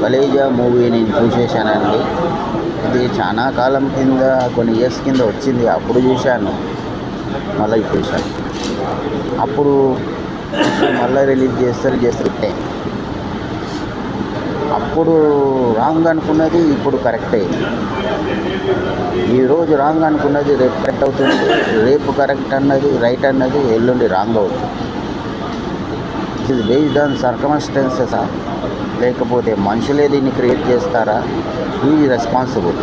Khaleja movie నేను చూసేసానండి. ఇది చాలా కాలం కింద, కొన్ని ఇయర్స్ కింద వచ్చింది. అప్పుడు చూశాను, మళ్ళీ ఇప్పుడు చూశాను. అప్పుడు మళ్ళీ రిలీజ్ చేస్తే అప్పుడు రాంగ్ అనుకున్నది ఇప్పుడు కరెక్టే. ఈరోజు రాంగ్ అనుకున్నది రేపు కరెక్ట్ అవుతుంది, రేపు కరెక్ట్ అన్నది రైట్ అన్నది ఎల్లుండి రాంగ్ అవుతుంది. It is based on circumstances, లేకపోతే మనుషులే దీన్ని క్రియేట్ చేస్తారా? ఈ రెస్పాన్సిబుల్.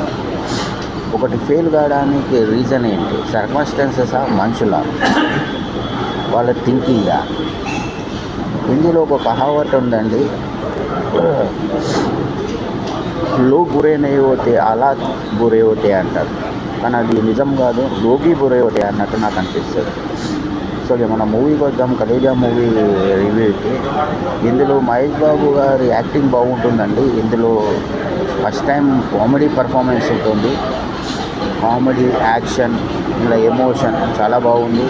ఒకటి ఫెయిల్ కావడానికి రీజన్ ఏంటి? సర్కమస్టెన్సెసా, మనుషులా, వాళ్ళ థింకింగా? హిందీలో ఒక కహావత్ ఉందండి, లోగ్ బురే నహీ హోతే ఆలాత్ బురే హోతే అంటారు. కానీ అది నిజం కాదు, లోగి బురే హోతే అన్నట్టు నాకు అనిపిస్తుంది. సో మన మూవీకి వద్దాం, కలేజా మూవీ రివ్యూకి. ఇందులో మహేష్ బాబు గారి యాక్టింగ్ బాగుంటుందండి. ఇందులో ఫస్ట్ టైం కామెడీ పర్ఫార్మెన్స్ ఉంటుంది. కామెడీ, యాక్షన్, ఇలా ఎమోషన్ చాలా బాగుంది.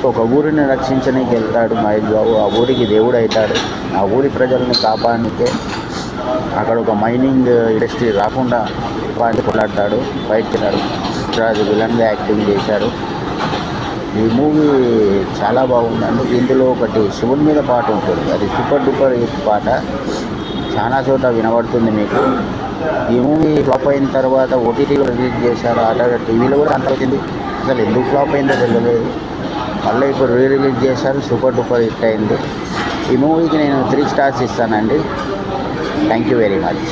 ఒక ఊరిని రక్షించడానికి వెళ్తాడు మహేష్ బాబు. ఆ ఊరికి దేవుడు అవుతాడు. ఆ ఊరి ప్రజల్ని కాపాడనికే అక్కడ ఒక మైనింగ్ ఇండస్ట్రీ రాకుండా కొట్లాడతాడు, బయటకెళ్ళాడు. రాజు విలన్గా యాక్టింగ్ చేశారు. ఈ మూవీ చాలా బాగుందండి. ఇందులో ఒకటి శివుని మీద పాట ఉంటుంది, అది సూపర్ డూపర్ హిట్ పాట, చాలా చోట వినబడుతుంది మీకు. ఈ మూవీ ఫ్లాప్ అయిన తర్వాత ఓటీటీలో రిలీజ్ చేశారు, టీవీలో కూడా అంత వచ్చింది. అసలు ఎందుకు ఫ్లాప్ అయిందో తెలియలేదు. మళ్ళీ ఇప్పుడు రిలీజ్ చేశారు, సూపర్ డూపర్ హిట్ అయింది. ఈ మూవీకి నేను 3 స్టార్స్ ఇస్తానండి. Thank you very much.